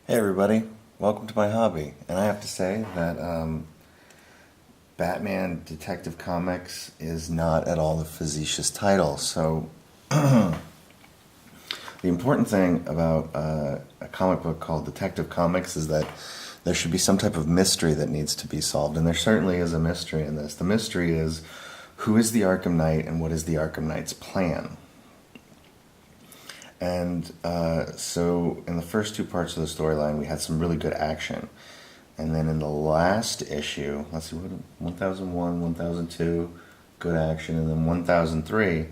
Hey everybody, welcome to my hobby. And I have to say that Batman Detective Comics is not at all a facetious title. So the important thing about a comic book called Detective Comics is that there should be some type of mystery that needs to be solved. And there certainly is a mystery in this. The mystery is, who is the Arkham Knight and what is the Arkham Knight's plan? And so in the first two parts of the storyline, we had some really good action. And then in the last issue, let's see, 1001, 1002, good action. And then 1003,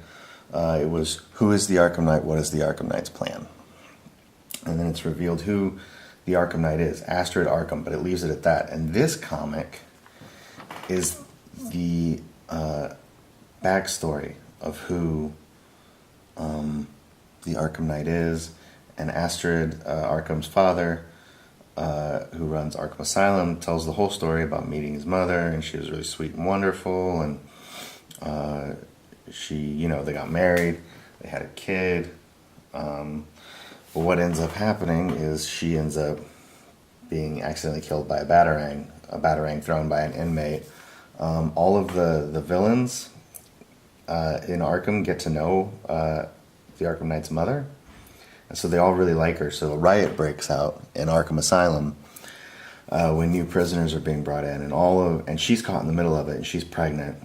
it was, who is the Arkham Knight? What is the Arkham Knight's plan? And then it's revealed who the Arkham Knight is, Astrid Arkham, but it leaves it at that. And this comic is the backstory of who the Arkham Knight is, and Astrid, Arkham's father, who runs Arkham Asylum, tells the whole story about meeting his mother, and she was really sweet and wonderful, and they got married, they had a kid, but what ends up happening is she ends up being accidentally killed by a batarang thrown by an inmate. All of the villains in Arkham get to know the Arkham Knight's mother, and so they all really like her. So a riot breaks out in Arkham Asylum when new prisoners are being brought in, and she's caught in the middle of it, and she's pregnant,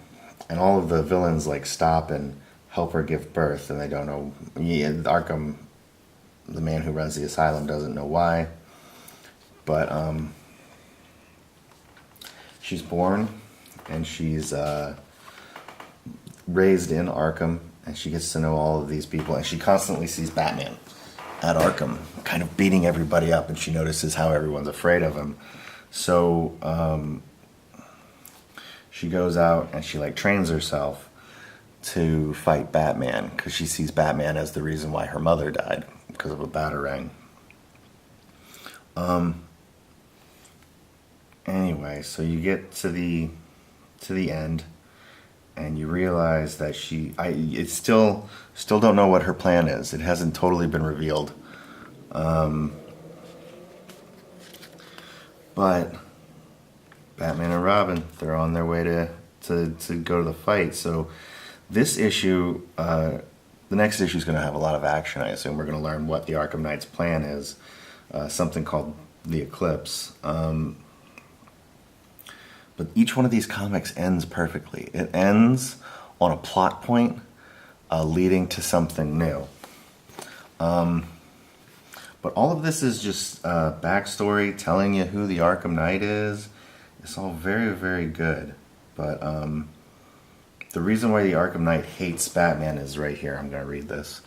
and all of the villains stop and help her give birth, and they don't know. Arkham, the man who runs the asylum, doesn't know why, but she's born, and she's raised in Arkham, and she gets to know all of these people, and she constantly sees Batman at Arkham kind of beating everybody up, and she notices how everyone's afraid of him. So she goes out and she trains herself to fight Batman, because she sees Batman as the reason why her mother died, because of a batarang. Anyway, so you get to the end, and you realize that it's still don't know what her plan is. It hasn't totally been revealed. But Batman and Robin, they're on their way to go to the fight. So this issue, the next issue is going to have a lot of action, I assume. We're going to learn what the Arkham Knight's plan is, something called the Eclipse. But each one of these comics ends perfectly. It ends on a plot point leading to something new. But all of this is just backstory, telling you who the Arkham Knight is. It's all very, very good. But the reason why the Arkham Knight hates Batman is right here. I'm going to read this.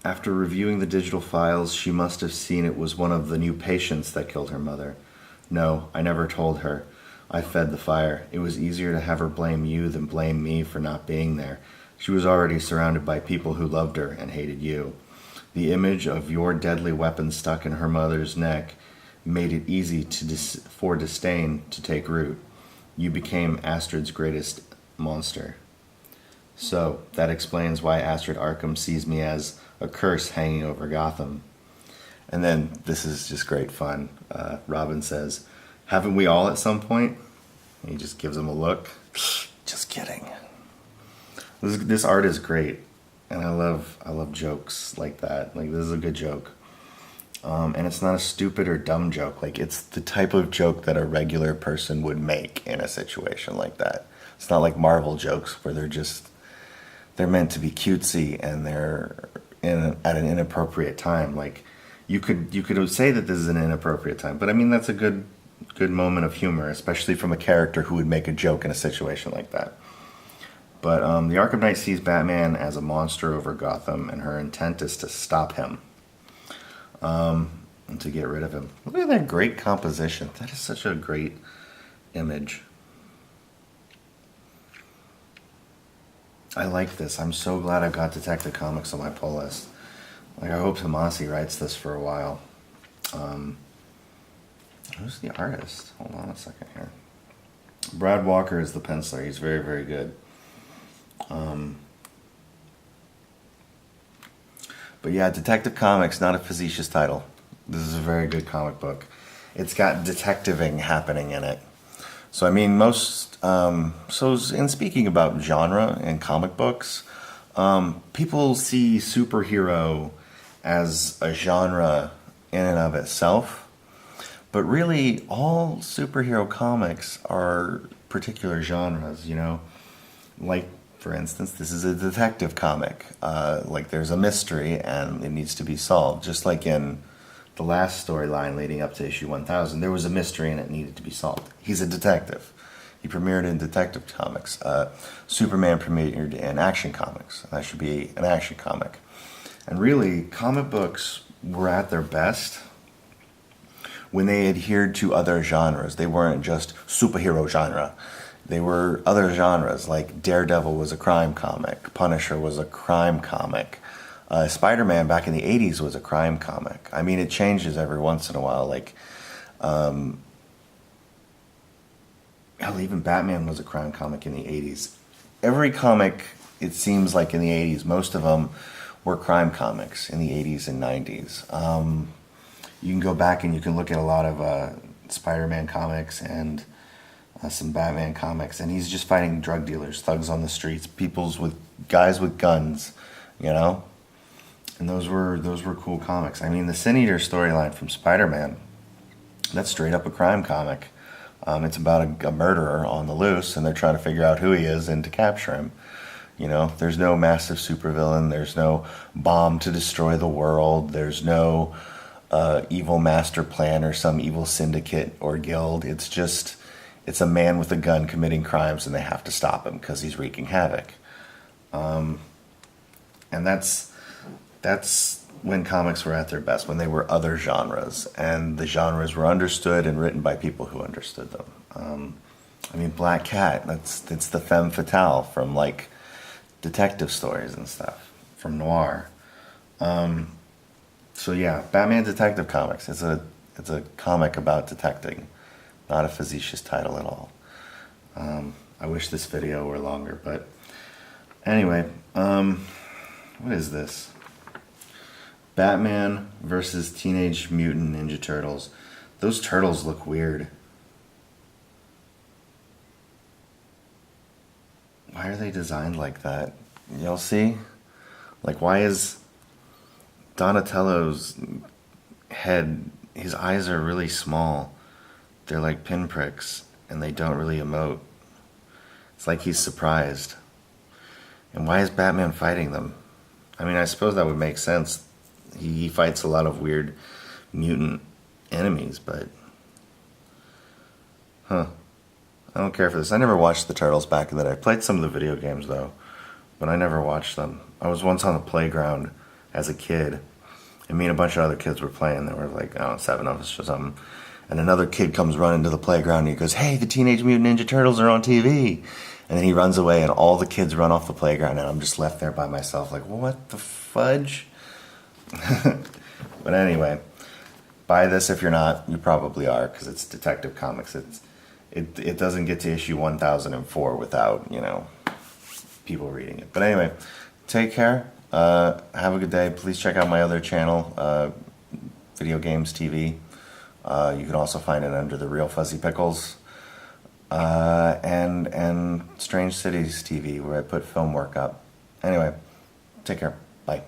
After reviewing the digital files, she must have seen it was one of the new patients that killed her mother. No, I never told her. I fed the fire. It was easier to have her blame you than blame me for not being there. She was already surrounded by people who loved her and hated you. The image of your deadly weapon stuck in her mother's neck made it easy for disdain to take root. You became Astrid's greatest monster. So, that explains why Astrid Arkham sees me as a curse hanging over Gotham. And then, this is just great fun. Robin says, haven't we all at some point? And he just gives him a look. Just kidding. This art is great. And I love jokes like that. This is a good joke. And it's not a stupid or dumb joke. It's the type of joke that a regular person would make in a situation like that. It's not like Marvel jokes where they're meant to be cutesy and they're at an inappropriate time. You could say that this is an inappropriate time, but I mean that's a good moment of humor, especially from a character who would make a joke in a situation like that. But the Arkham Knight sees Batman as a monster over Gotham, and her intent is to stop him, and to get rid of him. Look at that great composition. That is such a great image. I like this. I'm so glad I've got Detective Comics on my pull list. I hope Tomasi writes this for a while. Who's the artist? Hold on a second here. Brad Walker is the penciler. He's very, very good. But yeah, Detective Comics, not a facetious title. This is a very good comic book. It's got detectiving happening in it. So I mean, in speaking about genre and comic books, people see superhero as a genre in and of itself, but really all superhero comics are particular genres, you know? Like, for instance, this is a detective comic. Like there's a mystery and it needs to be solved. Just like in the last storyline leading up to issue 1000, there was a mystery and it needed to be solved. He's a detective. He premiered in Detective Comics. Superman premiered in Action Comics. That should be an action comic. And really, comic books were at their best when they adhered to other genres. They weren't just superhero genre. They were other genres, like Daredevil was a crime comic, Punisher was a crime comic, Spider-Man back in the 80s was a crime comic. I mean, it changes every once in a while. Like, hell, even Batman was a crime comic in the 80s. Every comic, it seems like in the 80s, most of them were crime comics in the 80s and 90s. You can go back and you can look at a lot of Spider-Man comics and some Batman comics, and he's just fighting drug dealers, thugs on the streets, guys with guns, you know? And those were cool comics. I mean, the Sin Eater storyline from Spider-Man, that's straight up a crime comic. It's about a murderer on the loose, and they're trying to figure out who he is and to capture him. You know, there's no massive supervillain. There's no bomb to destroy the world. There's no evil master plan or some evil syndicate or guild. It's a man with a gun committing crimes, and they have to stop him because he's wreaking havoc. And that's when comics were at their best, when they were other genres, and the genres were understood and written by people who understood them. I mean, Black Cat, it's the femme fatale from like detective stories and stuff, from noir. So yeah, Batman Detective Comics. It's a comic about detecting, not a facetious title at all. I wish this video were longer, but anyway, what is this? Batman versus Teenage Mutant Ninja Turtles. Those turtles look weird. Why are they designed like that? Y'all see? Like, why is Donatello's head, his eyes are really small. They're like pinpricks, and they don't really emote. It's like he's surprised. And why is Batman fighting them? I mean, I suppose that would make sense. He fights a lot of weird mutant enemies, but I don't care for this. I never watched the Turtles back in the day. I played some of the video games though, but I never watched them. I was once on the playground as a kid, and me and a bunch of other kids were playing. There were like, I don't know, 7 of us or something. And another kid comes running to the playground and he goes, "Hey, the Teenage Mutant Ninja Turtles are on TV." And then he runs away and all the kids run off the playground and I'm just left there by myself like, what the fudge? But anyway, buy this if you're not. You probably are, because it's Detective Comics. It doesn't get to issue 1004 without, you know, people reading it. But anyway, take care. Have a good day. Please check out my other channel, Video Games TV. You can also find it under The Real Fuzzy Pickles. And Strange Cities TV, where I put film work up. Anyway, take care. Bye.